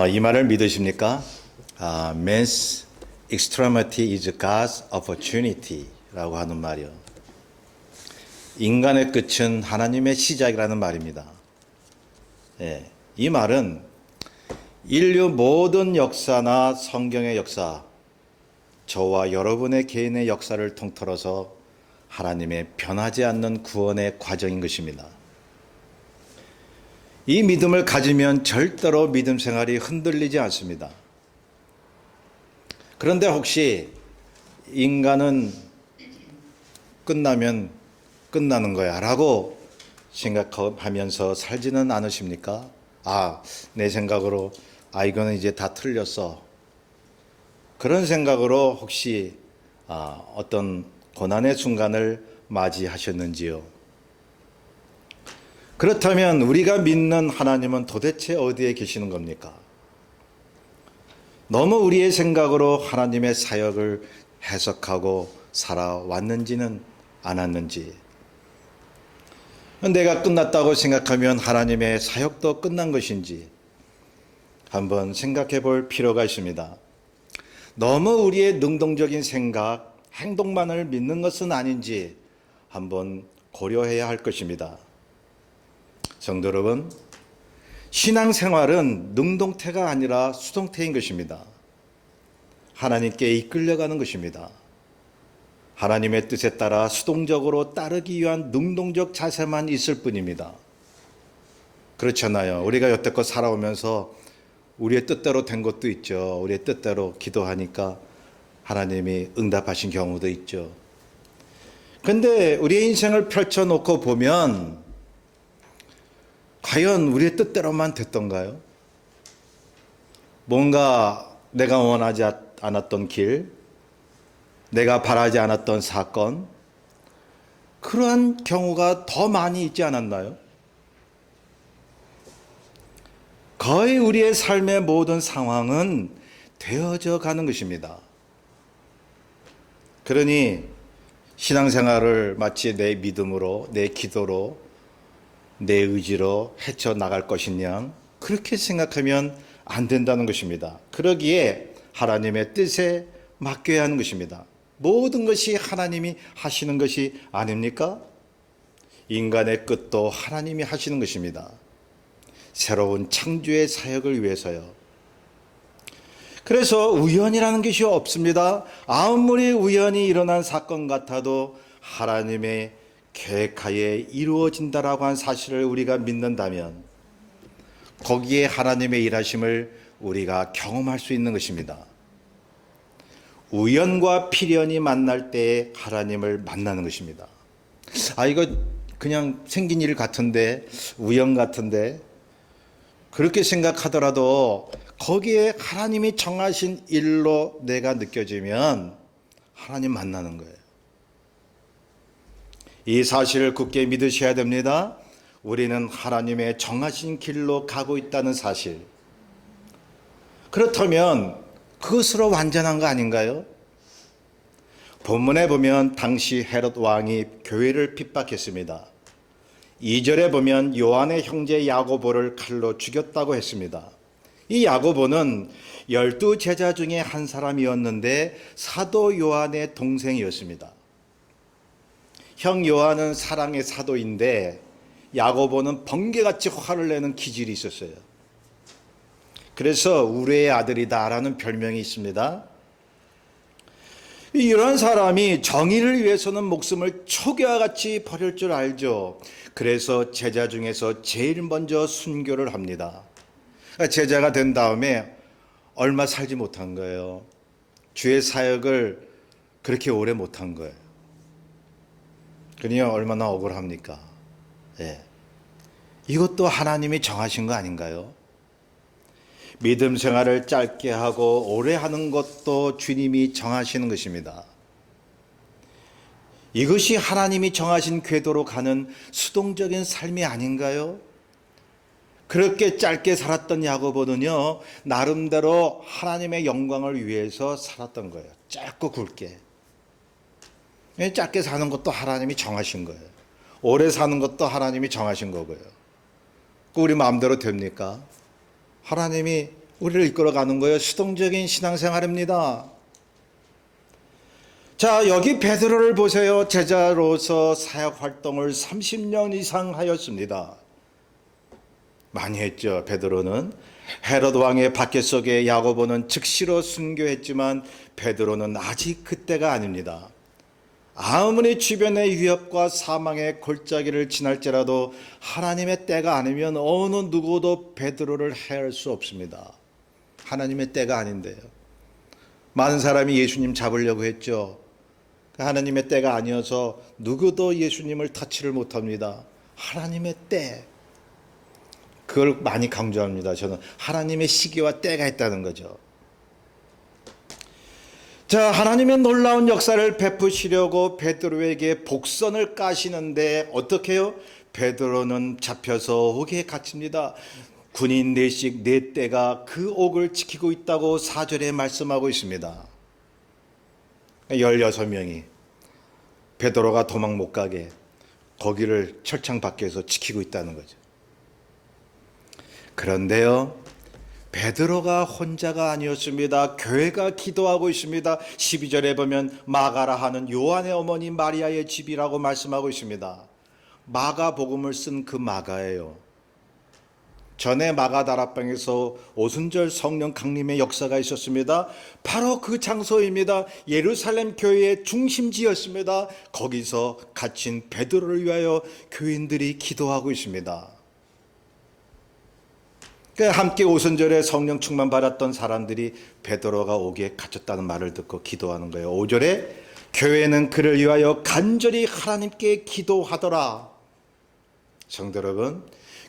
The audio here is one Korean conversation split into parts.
이 말을 믿으십니까? Man's extremity is God's opportunity 라고 하는 말이요. 인간의 끝은 하나님의 시작이라는 말입니다. 이 말은 인류 모든 역사나 성경의 역사, 저와 여러분의 개인의 역사를 통틀어서 하나님의 변하지 않는 구원의 과정인 것입니다. 이 믿음을 가지면 절대로 믿음 생활이 흔들리지 않습니다. 그런데 혹시 인간은 끝나면 끝나는 거야 라고 생각하면서 살지는 않으십니까? 내 생각으로 이거는 이제 다 틀렸어. 그런 생각으로 혹시 어떤 고난의 순간을 맞이하셨는지요? 그렇다면 우리가 믿는 하나님은 도대체 어디에 계시는 겁니까? 너무 우리의 생각으로 하나님의 사역을 해석하고 살아왔는지는 않았는지, 내가 끝났다고 생각하면 하나님의 사역도 끝난 것인지 한번 생각해 볼 필요가 있습니다. 너무 우리의 능동적인 생각, 행동만을 믿는 것은 아닌지 한번 고려해야 할 것입니다. 성도 여러분, 신앙생활은 능동태가 아니라 수동태인 것입니다. 하나님께 이끌려가는 것입니다. 하나님의 뜻에 따라 수동적으로 따르기 위한 능동적 자세만 있을 뿐입니다. 그렇잖아요. 우리가 여태껏 살아오면서 우리의 뜻대로 된 것도 있죠. 우리의 뜻대로 기도하니까 하나님이 응답하신 경우도 있죠. 그런데 우리의 인생을 펼쳐놓고 보면 과연 우리의 뜻대로만 됐던가요? 뭔가 내가 원하지 않았던 길, 내가 바라지 않았던 사건, 그러한 경우가 더 많이 있지 않았나요? 거의 우리의 삶의 모든 상황은 되어져 가는 것입니다. 그러니 신앙생활을 마치 내 믿음으로, 내 기도로, 내 의지로 헤쳐나갈 것이냐, 그렇게 생각하면 안 된다는 것입니다. 그러기에 하나님의 뜻에 맡겨야 하는 것입니다. 모든 것이 하나님이 하시는 것이 아닙니까? 인간의 끝도 하나님이 하시는 것입니다. 새로운 창조의 사역을 위해서요. 그래서 우연이라는 것이 없습니다. 아무리 우연히 일어난 사건 같아도 하나님의 계획하에 이루어진다라고 한 사실을 우리가 믿는다면 거기에 하나님의 일하심을 우리가 경험할 수 있는 것입니다. 우연과 필연이 만날 때에 하나님을 만나는 것입니다. 이거 그냥 생긴 일 같은데, 우연 같은데, 그렇게 생각하더라도 거기에 하나님이 정하신 일로 내가 느껴지면 하나님 만나는 거예요. 이 사실을 굳게 믿으셔야 됩니다. 우리는 하나님의 정하신 길로 가고 있다는 사실. 그렇다면 그것으로 완전한 거 아닌가요? 본문에 보면 당시 헤롯 왕이 교회를 핍박했습니다. 2절에 보면 요한의 형제 야고보를 칼로 죽였다고 했습니다. 이 야고보는 12제자 중에 한 사람이었는데 사도 요한의 동생이었습니다. 형 요한은 사랑의 사도인데 야고보는 번개같이 화를 내는 기질이 있었어요. 그래서 우레의 아들이다라는 별명이 있습니다. 이런 사람이 정의를 위해서는 목숨을 초기와 같이 버릴 줄 알죠. 그래서 제자 중에서 제일 먼저 순교를 합니다. 제자가 된 다음에 얼마 살지 못한 거예요. 주의 사역을 그렇게 오래 못한 거예요. 그러니 얼마나 억울합니까? 이것도 하나님이 정하신 거 아닌가요? 믿음 생활을 짧게 하고 오래 하는 것도 주님이 정하시는 것입니다. 이것이 하나님이 정하신 궤도로 가는 수동적인 삶이 아닌가요? 그렇게 짧게 살았던 야고보는요, 나름대로 하나님의 영광을 위해서 살았던 거예요. 짧고 굵게. 짧게 사는 것도 하나님이 정하신 거예요. 오래 사는 것도 하나님이 정하신 거고요. 우리 마음대로 됩니까? 하나님이 우리를 이끌어가는 거예요. 수동적인 신앙생활입니다. 자, 여기 베드로를 보세요. 제자로서 사역 활동을 30년 이상 하였습니다. 많이 했죠. 베드로는 헤롯 왕의 박해 속에 야고보는 즉시로 순교했지만 베드로는 아직 그때가 아닙니다. 아무리 주변의 위협과 사망의 골짜기를 지날지라도 하나님의 때가 아니면 어느 누구도 베드로를 해할 수 없습니다. 하나님의 때가 아닌데요. 많은 사람이 예수님 잡으려고 했죠. 하나님의 때가 아니어서 누구도 예수님을 터치를 못합니다. 하나님의 때. 그걸 많이 강조합니다. 저는 하나님의 시기와 때가 있다는 거죠. 자, 하나님의 놀라운 역사를 베푸시려고 베드로에게 복선을 까시는데 어떻게 해요? 베드로는 잡혀서 옥에 갇힙니다. 군인 넷씩 네 떼가 그 옥을 지키고 있다고 4절에 말씀하고 있습니다. 16명이 베드로가 도망 못 가게 거기를 철창 밖에서 지키고 있다는 거죠. 그런데요, 베드로가 혼자가 아니었습니다. 교회가 기도하고 있습니다. 12절에 보면 마가라 하는 요한의 어머니 마리아의 집이라고 말씀하고 있습니다. 마가복음을 쓴 그 마가예요. 전에 마가 다락방에서 오순절 성령 강림의 역사가 있었습니다. 바로 그 장소입니다. 예루살렘 교회의 중심지였습니다. 거기서 갇힌 베드로를 위하여 교인들이 기도하고 있습니다. 함께 오순절에 성령 충만 받았던 사람들이 베드로가 옥에 갇혔다는 말을 듣고 기도하는 거예요. 5절에 교회는 그를 위하여 간절히 하나님께 기도하더라. 성도 여러분,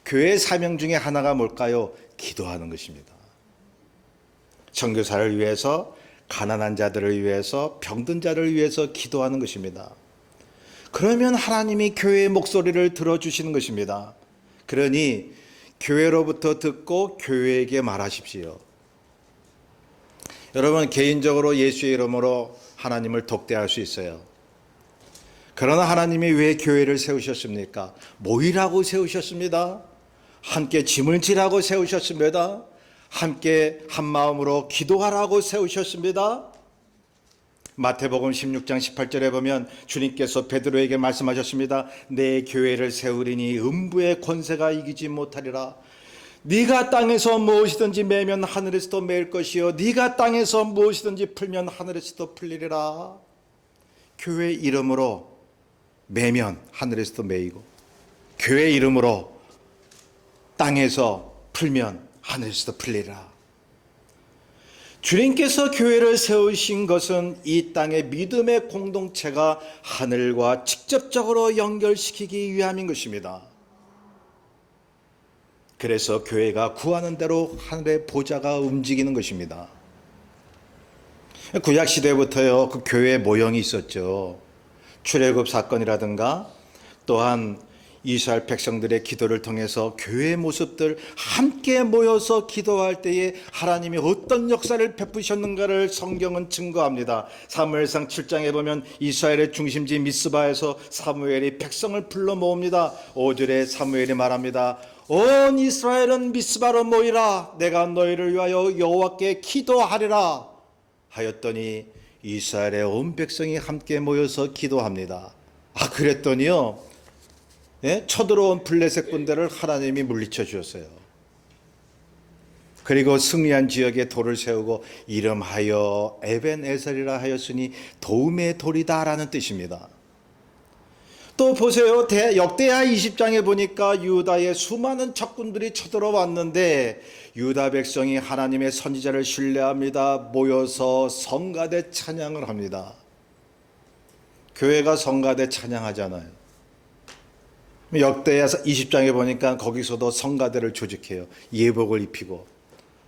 교회의 사명 중에 하나가 뭘까요? 기도하는 것입니다. 선교사를 위해서, 가난한 자들을 위해서, 병든 자를 위해서 기도하는 것입니다. 그러면 하나님이 교회의 목소리를 들어주시는 것입니다. 그러니 교회로부터 듣고 교회에게 말하십시오. 여러분, 개인적으로 예수의 이름으로 하나님을 독대할 수 있어요. 그러나 하나님이 왜 교회를 세우셨습니까? 모이라고 세우셨습니다. 함께 짐을 지라고 세우셨습니다. 함께 한마음으로 기도하라고 세우셨습니다. 마태복음 16장 18절에 보면 주님께서 베드로에게 말씀하셨습니다. 내 교회를 세우리니 음부의 권세가 이기지 못하리라. 네가 땅에서 무엇이든지 매면 하늘에서도 매일 것이요 네가 땅에서 무엇이든지 풀면 하늘에서도 풀리리라. 교회 이름으로 매면 하늘에서도 매이고 교회 이름으로 땅에서 풀면 하늘에서도 풀리라. 주님께서 교회를 세우신 것은 이 땅의 믿음의 공동체가 하늘과 직접적으로 연결시키기 위함인 것입니다. 그래서 교회가 구하는 대로 하늘의 보좌가 움직이는 것입니다. 구약 시대부터요, 그 교회 모형이 있었죠. 출애굽 사건이라든가 또한 이스라엘 백성들의 기도를 통해서 교회의 모습들 함께 모여서 기도할 때에 하나님이 어떤 역사를 베푸셨는가를 성경은 증거합니다. 사무엘상 7장에 보면 이스라엘의 중심지 미스바에서 사무엘이 백성을 불러 모읍니다. 5절에 사무엘이 말합니다. 온 이스라엘은 미스바로 모이라. 내가 너희를 위하여 여호와께 기도하리라 하였더니 이스라엘의 온 백성이 함께 모여서 기도합니다. 그랬더니요, 쳐들어온 블레셋 군대를 하나님이 물리쳐 주었어요. 그리고 승리한 지역에 돌을 세우고 이름하여 에벤에셀이라 하였으니 도움의 돌이다라는 뜻입니다. 또 보세요. 역대하 20장에 보니까 유다의 수많은 적군들이 쳐들어왔는데 유다 백성이 하나님의 선지자를 신뢰합니다. 모여서 성가대 찬양을 합니다. 교회가 성가대 찬양하잖아요. 역대하 20장에 보니까 거기서도 성가대를 조직해요. 예복을 입히고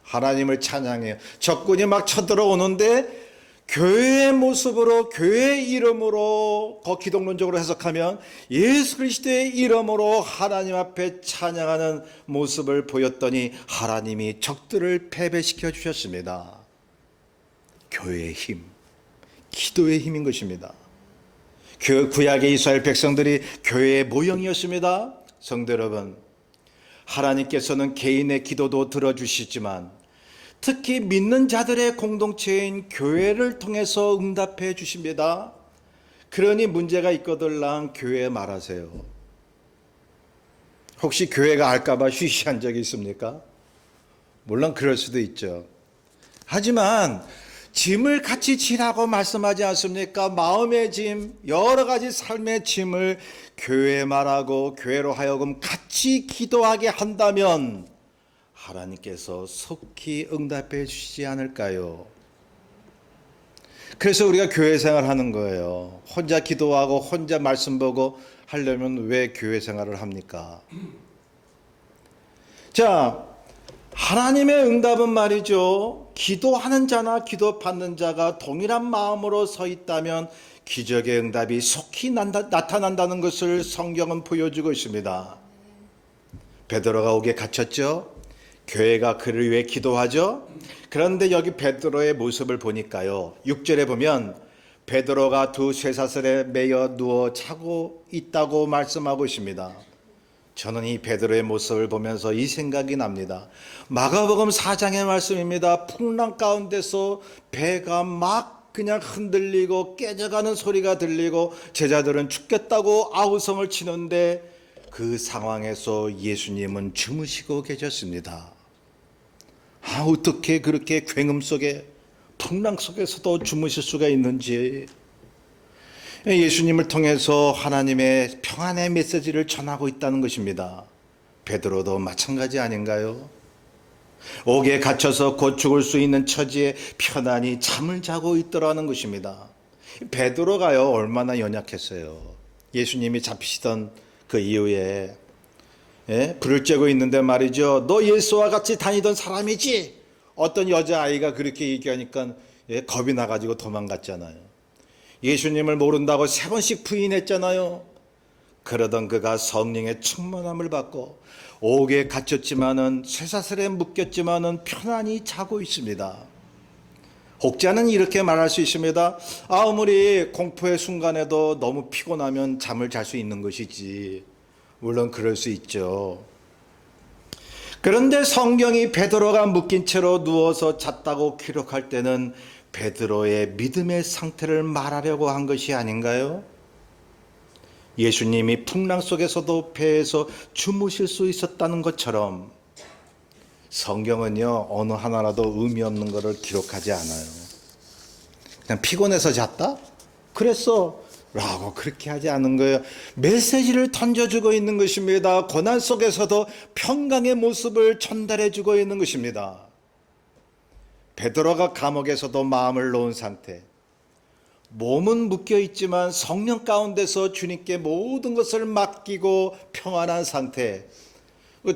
하나님을 찬양해요. 적군이 막 쳐들어오는데 교회의 모습으로, 교회의 이름으로, 기독론적으로 해석하면 예수 그리스도의 이름으로 하나님 앞에 찬양하는 모습을 보였더니 하나님이 적들을 패배시켜 주셨습니다. 교회의 힘, 기도의 힘인 것입니다. 구약의 이스라엘 백성들이 교회의 모형이었습니다. 성도 여러분, 하나님께서는 개인의 기도도 들어주시지만 특히 믿는 자들의 공동체인 교회를 통해서 응답해 주십니다. 그러니 문제가 있거들랑 교회에 말하세요. 혹시 교회가 알까봐 쉬쉬한 적이 있습니까? 물론 그럴 수도 있죠. 하지만 짐을 같이 지라고 말씀하지 않습니까? 마음의 짐, 여러 가지 삶의 짐을 교회에 말하고 교회로 하여금 같이 기도하게 한다면 하나님께서 속히 응답해 주시지 않을까요? 그래서 우리가 교회 생활하는 거예요. 혼자 기도하고 혼자 말씀 보고 하려면 왜 교회 생활을 합니까? 자, 하나님의 응답은 말이죠. 기도하는 자나 기도 받는 자가 동일한 마음으로 서 있다면 기적의 응답이 속히 나타난다는 것을 성경은 보여주고 있습니다. 베드로가 옥에 갇혔죠. 교회가 그를 위해 기도하죠. 그런데 여기 베드로의 모습을 보니까요. 6절에 보면 베드로가 두 쇠사슬에 매여 누워 자고 있다고 말씀하고 있습니다. 저는 이 베드로의 모습을 보면서 이 생각이 납니다. 마가복음 4장의 말씀입니다. 풍랑 가운데서 배가 막 그냥 흔들리고 깨져가는 소리가 들리고 제자들은 죽겠다고 아우성을 치는데 그 상황에서 예수님은 주무시고 계셨습니다. 어떻게 그렇게 굉음 속에 풍랑 속에서도 주무실 수가 있는지, 예수님을 통해서 하나님의 평안의 메시지를 전하고 있다는 것입니다. 베드로도 마찬가지 아닌가요? 옥에 갇혀서 곧 죽을 수 있는 처지에 편안히 잠을 자고 있더라는 것입니다. 베드로가요 얼마나 연약했어요. 예수님이 잡히시던 그 이후에 불을 쬐고 있는데 말이죠. 너 예수와 같이 다니던 사람이지? 어떤 여자아이가 그렇게 얘기하니까 겁이 나가지고 도망갔잖아요. 예수님을 모른다고 3번씩 부인했잖아요. 그러던 그가 성령의 충만함을 받고 옥에 갇혔지만은 쇠사슬에 묶였지만은 편안히 자고 있습니다. 혹자는 이렇게 말할 수 있습니다. 아무리 공포의 순간에도 너무 피곤하면 잠을 잘 수 있는 것이지. 물론 그럴 수 있죠. 그런데 성경이 베드로가 묶인 채로 누워서 잤다고 기록할 때는 베드로의 믿음의 상태를 말하려고 한 것이 아닌가요? 예수님이 풍랑 속에서도 배에서 주무실 수 있었다는 것처럼 성경은요 어느 하나라도 의미 없는 것을 기록하지 않아요. 그냥 피곤해서 잤다? 그랬어 라고 그렇게 하지 않은 거예요. 메시지를 던져주고 있는 것입니다. 고난 속에서도 평강의 모습을 전달해주고 있는 것입니다. 베드로가 감옥에서도 마음을 놓은 상태, 몸은 묶여 있지만 성령 가운데서 주님께 모든 것을 맡기고 평안한 상태,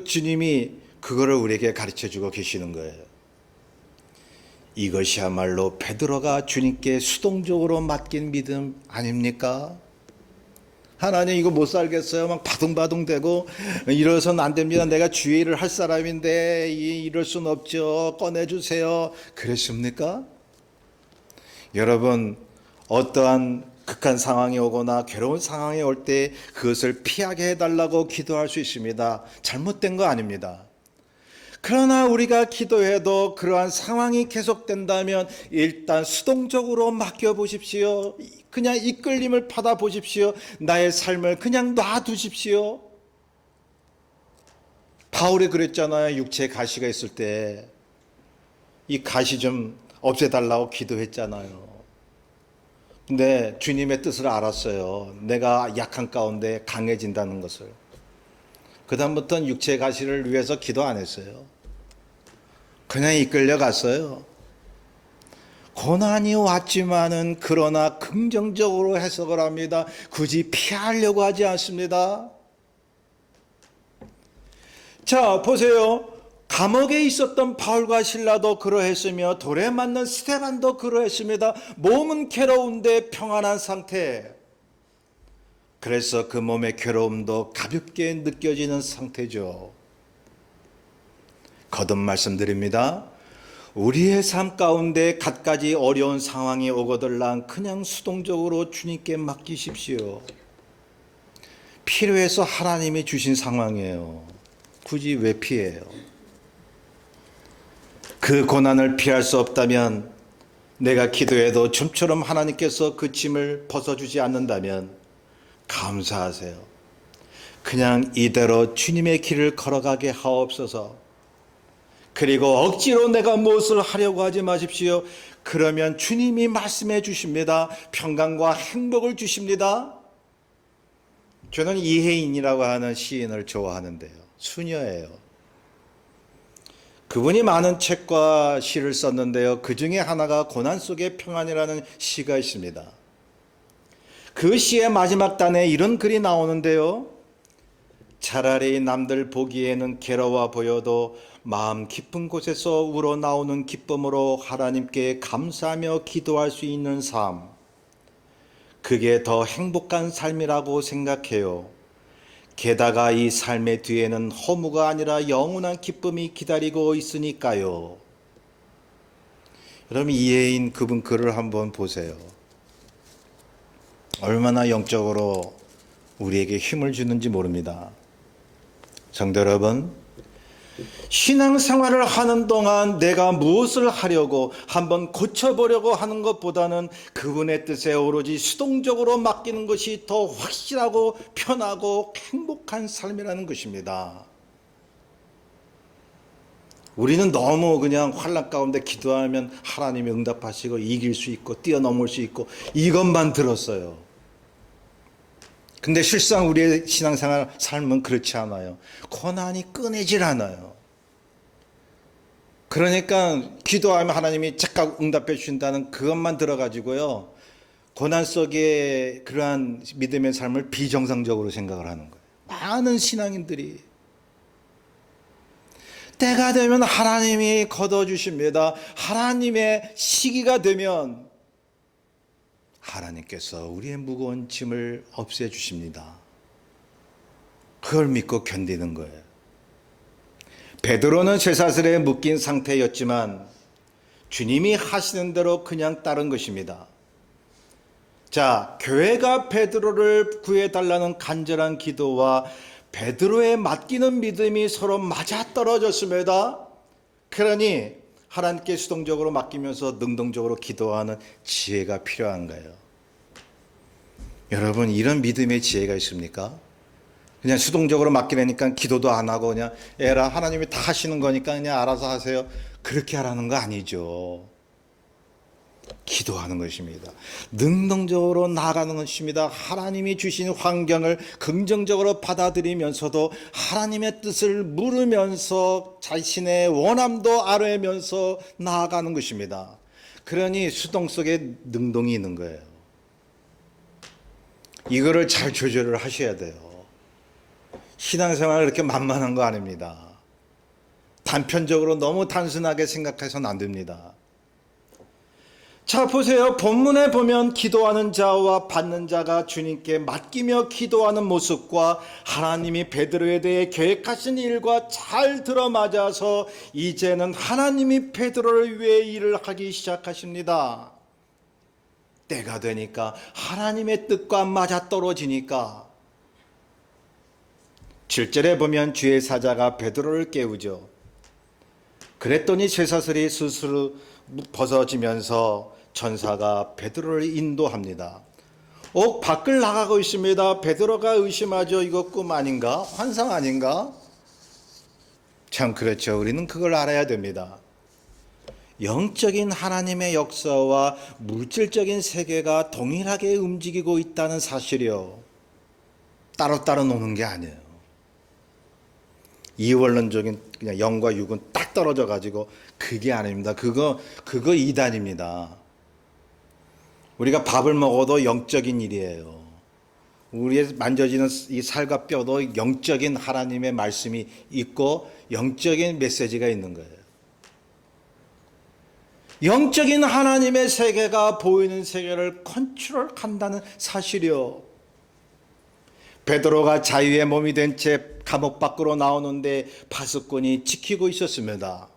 주님이 그거를 우리에게 가르쳐주고 계시는 거예요. 이것이야말로 베드로가 주님께 수동적으로 맡긴 믿음 아닙니까? 하나님 이거 못 살겠어요. 막 바둥바둥대고 이러서는 안 됩니다. 내가 주의 일을 할 사람인데 이럴 수는 없죠. 꺼내주세요. 그랬습니까? 여러분 어떠한 극한 상황이 오거나 괴로운 상황이 올 때 그것을 피하게 해달라고 기도할 수 있습니다. 잘못된 거 아닙니다. 그러나 우리가 기도해도 그러한 상황이 계속된다면 일단 수동적으로 맡겨보십시오. 그냥 이끌림을 받아보십시오. 나의 삶을 그냥 놔두십시오. 바울이 그랬잖아요. 육체에 가시가 있을 때 이 가시 좀 없애달라고 기도했잖아요. 근데 주님의 뜻을 알았어요. 내가 약한 가운데 강해진다는 것을. 그 다음부터는 육체의 가시를 위해서 기도 안 했어요. 그냥 이끌려 갔어요. 고난이 왔지만은 그러나 긍정적으로 해석을 합니다. 굳이 피하려고 하지 않습니다. 자, 보세요. 감옥에 있었던 바울과 실라도 그러했으며 돌에 맞는 스데반도 그러했습니다. 몸은 괴로운데 평안한 상태. 그래서 그 몸의 괴로움도 가볍게 느껴지는 상태죠. 거듭 말씀드립니다. 우리의 삶 가운데 갖가지 어려운 상황이 오거들랑 그냥 수동적으로 주님께 맡기십시오. 필요해서 하나님이 주신 상황이에요. 굳이 왜 피해요? 그 고난을 피할 수 없다면, 내가 기도해도 좀처럼 하나님께서 그 짐을 벗어주지 않는다면 감사하세요. 그냥 이대로 주님의 길을 걸어가게 하옵소서. 그리고 억지로 내가 무엇을 하려고 하지 마십시오. 그러면 주님이 말씀해 주십니다. 평강과 행복을 주십니다. 저는 이혜인이라고 하는 시인을 좋아하는데요. 수녀예요. 그분이 많은 책과 시를 썼는데요. 그 중에 하나가 고난 속의 평안이라는 시가 있습니다. 그 시의 마지막 단에 이런 글이 나오는데요. 차라리 남들 보기에는 괴로워 보여도 마음 깊은 곳에서 우러나오는 기쁨으로 하나님께 감사하며 기도할 수 있는 삶, 그게 더 행복한 삶이라고 생각해요. 게다가 이 삶의 뒤에는 허무가 아니라 영원한 기쁨이 기다리고 있으니까요. 여러분, 이혜인 그분 글을 한번 보세요. 얼마나 영적으로 우리에게 힘을 주는지 모릅니다. 성도 여러분, 신앙생활을 하는 동안 내가 무엇을 하려고 한번 고쳐보려고 하는 것보다는 그분의 뜻에 오로지 수동적으로 맡기는 것이 더 확실하고 편하고 행복한 삶이라는 것입니다. 우리는 너무 그냥 환난 가운데 기도하면 하나님이 응답하시고 이길 수 있고 뛰어넘을 수 있고 이것만 들었어요. 근데 실상 우리의 신앙생활 삶은 그렇지 않아요. 고난이 끊이질 않아요. 그러니까 기도하면 하나님이 즉각 응답해 주신다는 그것만 들어가지고요, 고난 속에 그러한 믿음의 삶을 비정상적으로 생각을 하는 거예요. 많은 신앙인들이 때가 되면 하나님이 거둬주십니다. 하나님의 시기가 되면 하나님께서 우리의 무거운 짐을 없애주십니다. 그걸 믿고 견디는 거예요. 베드로는 쇠사슬에 묶인 상태였지만 주님이 하시는 대로 그냥 따른 것입니다. 자, 교회가 베드로를 구해달라는 간절한 기도와 베드로의 맡기는 믿음이 서로 맞아떨어졌습니다. 그러니 하나님께 수동적으로 맡기면서 능동적으로 기도하는 지혜가 필요한 거예요. 여러분, 이런 믿음의 지혜가 있습니까? 그냥 수동적으로 맡기려니까 기도도 안 하고 그냥 에라 하나님이 다 하시는 거니까 그냥 알아서 하세요. 그렇게 하라는 거 아니죠. 기도하는 것입니다. 능동적으로 나아가는 것입니다. 하나님이 주신 환경을 긍정적으로 받아들이면서도 하나님의 뜻을 물으면서 자신의 원함도 아뢰면서 나아가는 것입니다. 그러니 수동 속에 능동이 있는 거예요. 이거를 잘 조절을 하셔야 돼요. 신앙생활은 그렇게 만만한 거 아닙니다. 단편적으로 너무 단순하게 생각해서는 안 됩니다. 자, 보세요. 본문에 보면 기도하는 자와 받는 자가 주님께 맡기며 기도하는 모습과 하나님이 베드로에 대해 계획하신 일과 잘 들어맞아서 이제는 하나님이 베드로를 위해 일을 하기 시작하십니다. 때가 되니까 하나님의 뜻과 맞아떨어지니까 7절에 보면 주의 사자가 베드로를 깨우죠. 그랬더니 쇠사슬이 스스로 벗어지면서 천사가 베드로를 인도합니다. 밖을 나가고 있습니다. 베드로가 의심하죠. 이거 꿈 아닌가? 환상 아닌가? 참 그렇죠. 우리는 그걸 알아야 됩니다. 영적인 하나님의 역사와 물질적인 세계가 동일하게 움직이고 있다는 사실이요. 따로따로 노는 게 아니에요. 이원론적인 그냥 영과 육은 딱 떨어져 가지고 그게 아닙니다. 그거 이단입니다. 우리가 밥을 먹어도 영적인 일이에요. 우리의 만져지는 이 살과 뼈도 영적인 하나님의 말씀이 있고 영적인 메시지가 있는 거예요. 영적인 하나님의 세계가 보이는 세계를 컨트롤한다는 사실이요. 베드로가 자유의 몸이 된 채 감옥 밖으로 나오는데 파수꾼이 지키고 있었습니다.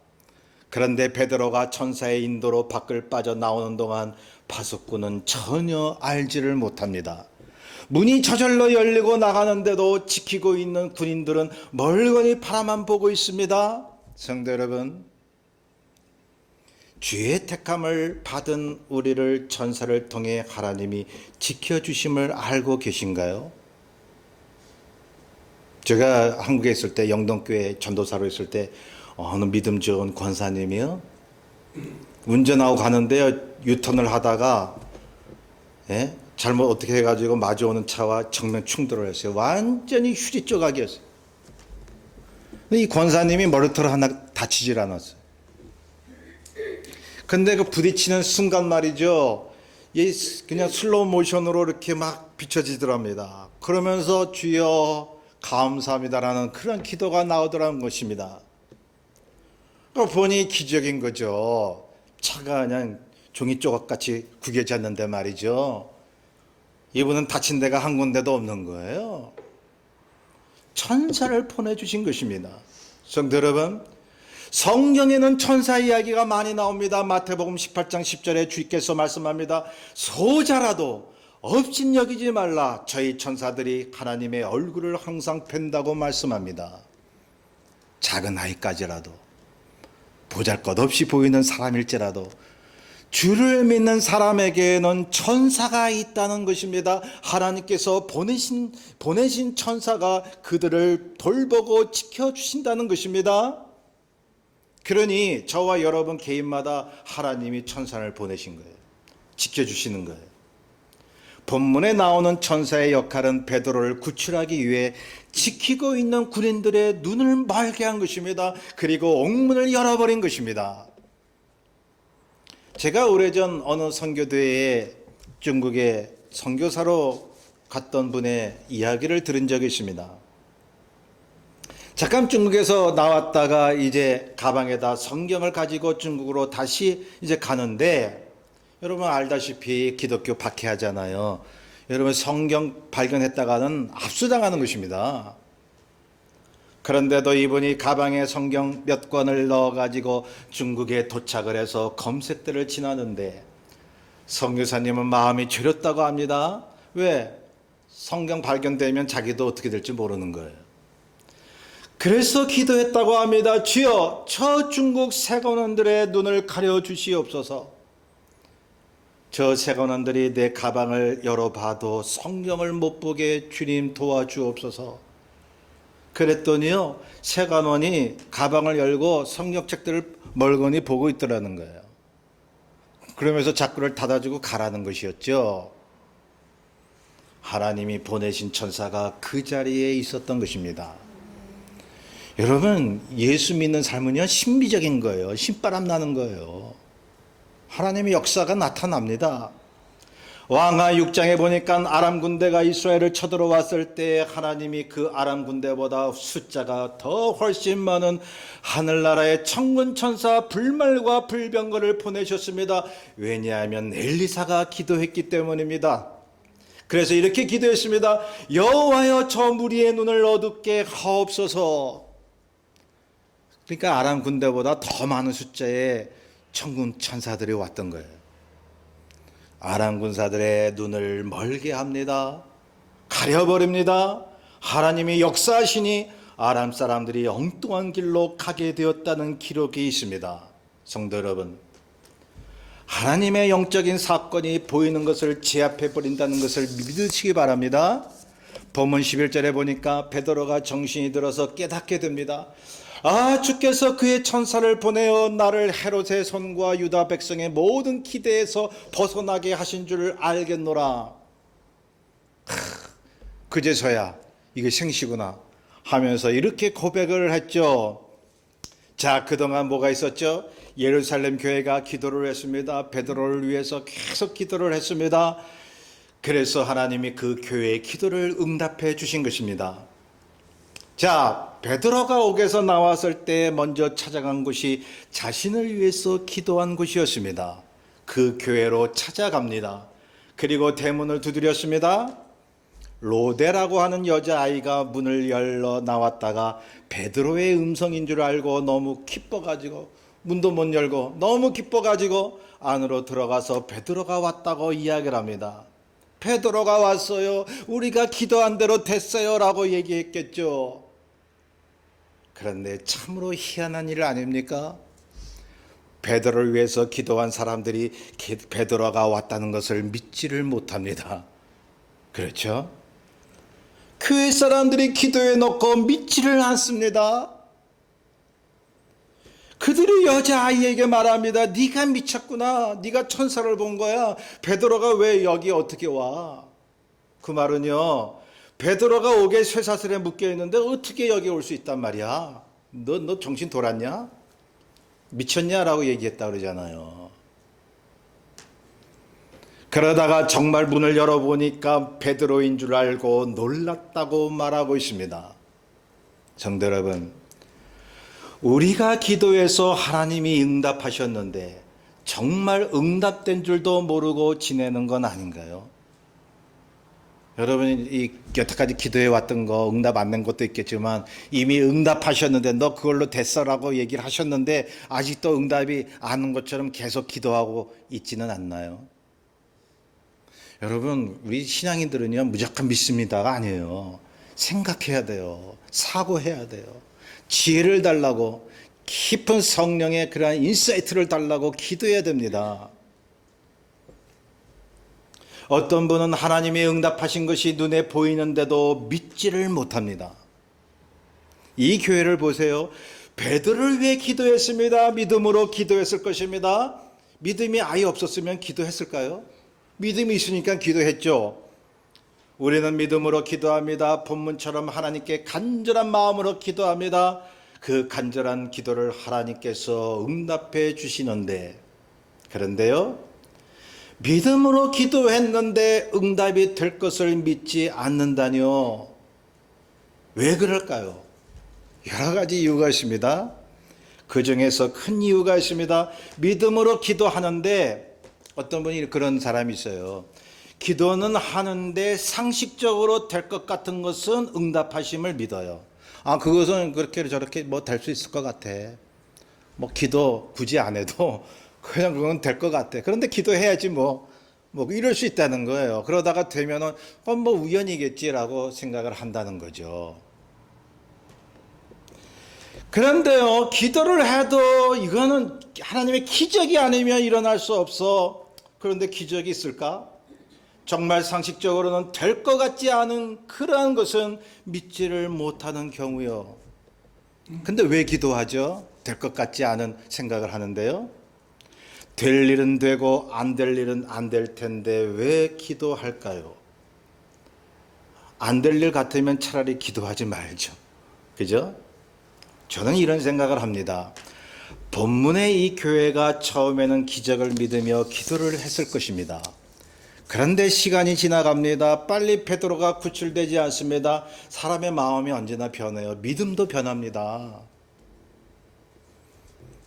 그런데 베드로가 천사의 인도로 밖을 빠져나오는 동안 파수꾼은 전혀 알지를 못합니다. 문이 저절로 열리고 나가는데도 지키고 있는 군인들은 멀거니 바라만 보고 있습니다. 성도 여러분, 주의 택함을 받은 우리를 천사를 통해 하나님이 지켜주심을 알고 계신가요? 제가 한국에 있을 때 영동교회 전도사로 있을 때 어느 믿음 좋은 권사님이요, 운전하고 가는데요, 유턴을 하다가 잘못 어떻게 해가지고 마주오는 차와 정면 충돌을 했어요. 완전히 휴지 조각이었어요. 이 권사님이 머리털 하나 다치질 않았어요. 근데 그 부딪히는 순간 말이죠, 그냥 슬로우 모션으로 이렇게 막 비춰지더랍니다. 그러면서 주여 감사합니다라는 그런 기도가 나오더라는 것입니다. 보니 기적인 거죠. 차가 그냥 종이 조각같이 구겨졌는데 말이죠, 이분은 다친 데가 한 군데도 없는 거예요. 천사를 보내주신 것입니다. 성도 여러분, 성경에는 천사 이야기가 많이 나옵니다. 마태복음 18장 10절에 주께서 말씀합니다. 소자라도 업신여기지 말라. 저희 천사들이 하나님의 얼굴을 항상 뵌다고 말씀합니다. 작은 아이까지라도, 보잘것없이 보이는 사람일지라도 주를 믿는 사람에게는 천사가 있다는 것입니다. 하나님께서 보내신 천사가 그들을 돌보고 지켜주신다는 것입니다. 그러니 저와 여러분 개인마다 하나님이 천사를 보내신 거예요. 지켜주시는 거예요. 본문에 나오는 천사의 역할은 베드로를 구출하기 위해 지키고 있는 군인들의 눈을 멀게 한 것입니다. 그리고 옥문을 열어버린 것입니다. 제가 오래전 어느 선교대회에 중국에 선교사로 갔던 분의 이야기를 들은 적이 있습니다. 잠깐 중국에서 나왔다가 이제 가방에다 성경을 가지고 중국으로 다시 이제 가는데, 여러분 알다시피 기독교 박해하잖아요. 여러분 성경 발견했다가는 압수당하는 것입니다. 그런데도 이분이 가방에 성경 몇 권을 넣어가지고 중국에 도착을 해서 검색대를 지나는데 선교사님은 마음이 졸였다고 합니다. 왜? 성경 발견되면 자기도 어떻게 될지 모르는 거예요. 그래서 기도했다고 합니다. 주여, 저 중국 세관원들의 눈을 가려주시옵소서. 저 세관원들이 내 가방을 열어봐도 성경을 못 보게 주님 도와주옵소서. 그랬더니요, 세관원이 가방을 열고 성경책들을 멀거니 보고 있더라는 거예요. 그러면서 자꾸를 닫아주고 가라는 것이었죠. 하나님이 보내신 천사가 그 자리에 있었던 것입니다. 여러분, 예수 믿는 삶은요, 신비적인 거예요. 신바람 나는 거예요. 하나님의 역사가 나타납니다. 왕하 6장에 보니까 아람 군대가 이스라엘을 쳐들어왔을 때 하나님이 그 아람 군대보다 숫자가 더 훨씬 많은 하늘나라의 천군 천사 불말과 불병거를 보내셨습니다. 왜냐하면 엘리사가 기도했기 때문입니다. 그래서 이렇게 기도했습니다. 여호와여, 저 무리의 눈을 어둡게 하옵소서. 그러니까 아람 군대보다 더 많은 숫자의 천군 천사들이 왔던 거예요. 아람 군사들의 눈을 멀게 합니다. 가려버립니다. 하나님이 역사하시니 아람 사람들이 엉뚱한 길로 가게 되었다는 기록이 있습니다. 성도 여러분, 하나님의 영적인 사건이 보이는 것을 제압해 버린다는 것을 믿으시기 바랍니다. 본문 11절에 보니까 베드로가 정신이 들어서 깨닫게 됩니다. 아, 주께서 그의 천사를 보내어 나를 헤롯의 손과 유다 백성의 모든 기대에서 벗어나게 하신 줄 알겠노라. 그제서야 이게 생시구나 하면서 이렇게 고백을 했죠. 자, 그동안 뭐가 있었죠? 예루살렘 교회가 기도를 했습니다. 베드로를 위해서 계속 기도를 했습니다. 그래서 하나님이 그 교회의 기도를 응답해 주신 것입니다. 자, 베드로가 옥에서 나왔을 때 먼저 찾아간 곳이 자신을 위해서 기도한 곳이었습니다. 그 교회로 찾아갑니다. 그리고 대문을 두드렸습니다. 로데라고 하는 여자아이가 문을 열러 나왔다가 베드로의 음성인 줄 알고 너무 기뻐가지고 문도 못 열고 너무 기뻐가지고 안으로 들어가서 베드로가 왔다고 이야기를 합니다. 베드로가 왔어요. 우리가 기도한 대로 됐어요 라고 얘기했겠죠. 그런데 참으로 희한한 일 아닙니까? 베드로를 위해서 기도한 사람들이 베드로가 왔다는 것을 믿지를 못합니다. 그렇죠? 교회 사람들이 기도해 놓고 믿지를 않습니다. 그들이 여자아이에게 말합니다. 네가 미쳤구나. 네가 천사를 본 거야. 베드로가 왜 여기 어떻게 와? 그 말은요, 베드로가 옥에 쇠사슬에 묶여 있는데 어떻게 여기 올 수 있단 말이야? 너 정신 돌았냐? 미쳤냐라고 얘기했다 그러잖아요. 그러다가 정말 문을 열어보니까 베드로인 줄 알고 놀랐다고 말하고 있습니다. 성도 여러분, 우리가 기도해서 하나님이 응답하셨는데 정말 응답된 줄도 모르고 지내는 건 아닌가요? 여러분이 여태까지 기도해 왔던 거 응답 안 된 것도 있겠지만 이미 응답하셨는데 너 그걸로 됐어라고 얘기를 하셨는데 아직도 응답이 안 온 것처럼 계속 기도하고 있지는 않나요? 여러분, 우리 신앙인들은요, 무조건 믿습니다가 아니에요. 생각해야 돼요. 사고해야 돼요. 지혜를 달라고, 깊은 성령의 그러한 인사이트를 달라고 기도해야 됩니다. 어떤 분은 하나님이 응답하신 것이 눈에 보이는데도 믿지를 못합니다. 이 교회를 보세요. 베드로를 위해 기도했습니다. 믿음으로 기도했을 것입니다. 믿음이 아예 없었으면 기도했을까요? 믿음이 있으니까 기도했죠. 우리는 믿음으로 기도합니다. 본문처럼 하나님께 간절한 마음으로 기도합니다. 그 간절한 기도를 하나님께서 응답해 주시는데, 그런데요, 믿음으로 기도했는데 응답이 될 것을 믿지 않는다니요. 왜 그럴까요? 여러 가지 이유가 있습니다. 그 중에서 큰 이유가 있습니다. 믿음으로 기도하는데 어떤 분이 그런 사람이 있어요. 기도는 하는데 상식적으로 될 것 같은 것은 응답하심을 믿어요. 그것은 그렇게 저렇게 뭐 될 수 있을 것 같아. 뭐 기도 굳이 안 해도 그냥 그건 될 것 같아. 그런데 기도해야지 뭐 이럴 수 있다는 거예요. 그러다가 되면은 뭐 우연이겠지라고 생각을 한다는 거죠. 그런데요, 기도를 해도 이거는 하나님의 기적이 아니면 일어날 수 없어. 그런데 기적이 있을까? 정말 상식적으로는 될 것 같지 않은 그러한 것은 믿지를 못하는 경우요. 근데 왜 기도하죠? 될 것 같지 않은 생각을 하는데요. 될 일은 되고 안 될 일은 안 될 텐데 왜 기도할까요? 안 될 일 같으면 차라리 기도하지 말죠. 그죠? 저는 이런 생각을 합니다. 본문의 이 교회가 처음에는 기적을 믿으며 기도를 했을 것입니다. 그런데 시간이 지나갑니다. 빨리 베드로가 구출되지 않습니다. 사람의 마음이 언제나 변해요. 믿음도 변합니다.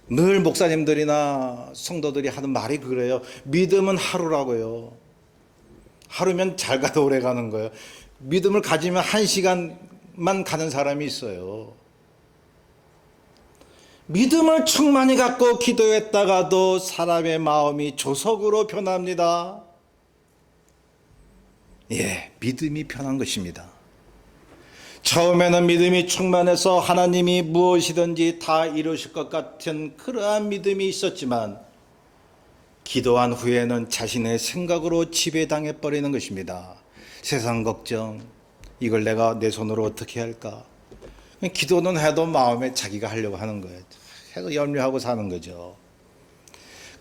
늘 목사님들이나 성도들이 하는 말이 그래요. 믿음은 하루라고요. 하루면 잘 가도 오래 가는 거예요. 믿음을 가지면 1시간만 가는 사람이 있어요. 믿음을 충만히 갖고 기도했다가도 사람의 마음이 조석으로 변합니다. 믿음이 변한 것입니다. 처음에는 믿음이 충만해서 하나님이 무엇이든지 다 이루실 것 같은 그러한 믿음이 있었지만 기도한 후에는 자신의 생각으로 지배당해 버리는 것입니다. 세상 걱정, 이걸 내가 내 손으로 어떻게 할까? 기도는 해도 마음에 자기가 하려고 하는 거예요. 해서 염려하고 사는 거죠.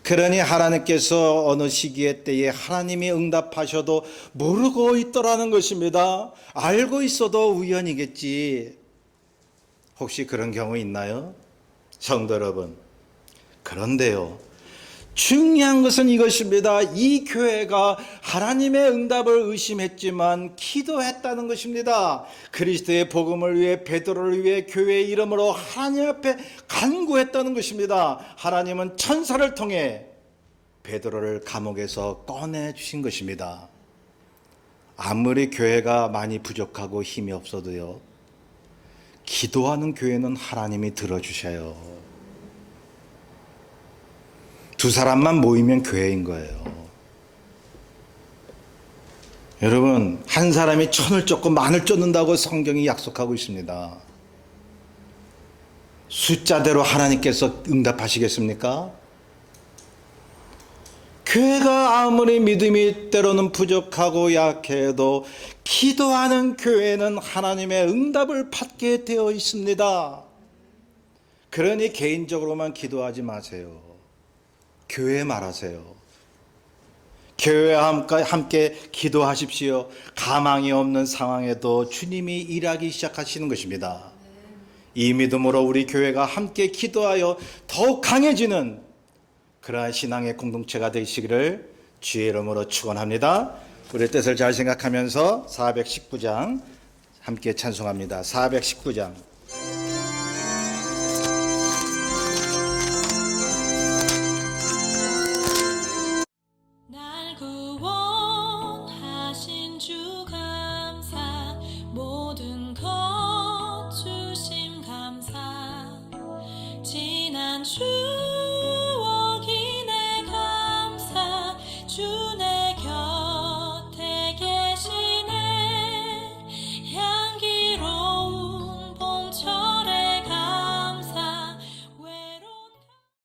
그러니 하나님께서 어느 시기에 때에 하나님이 응답하셔도 모르고 있더라는 것입니다. 알고 있어도 우연이겠지. 혹시 그런 경우 있나요? 성도 여러분, 그런데요, 중요한 것은 이것입니다. 이 교회가 하나님의 응답을 의심했지만 기도했다는 것입니다. 그리스도의 복음을 위해, 베드로를 위해 교회의 이름으로 하나님 앞에 간구했다는 것입니다. 하나님은 천사를 통해 베드로를 감옥에서 꺼내주신 것입니다. 아무리 교회가 많이 부족하고 힘이 없어도요, 기도하는 교회는 하나님이 들어주셔요. 두 사람만 모이면 교회인 거예요. 여러분, 한 사람이 천을 쫓고 만을 쫓는다고 성경이 약속하고 있습니다. 숫자대로 하나님께서 응답하시겠습니까? 교회가 아무리 믿음이 때로는 부족하고 약해도 기도하는 교회는 하나님의 응답을 받게 되어 있습니다. 그러니 개인적으로만 기도하지 마세요. 교회에 말하세요. 교회와 함께 기도하십시오. 가망이 없는 상황에도 주님이 일하기 시작하시는 것입니다. 이 믿음으로 우리 교회가 함께 기도하여 더욱 강해지는 그러한 신앙의 공동체가 되시기를 주의 이름으로 축원합니다. 우리의 뜻을 잘 생각하면서 419장 함께 찬송합니다. 419장. 날 구원하신 주 감사, 모든 것 주심 감사, 지난 주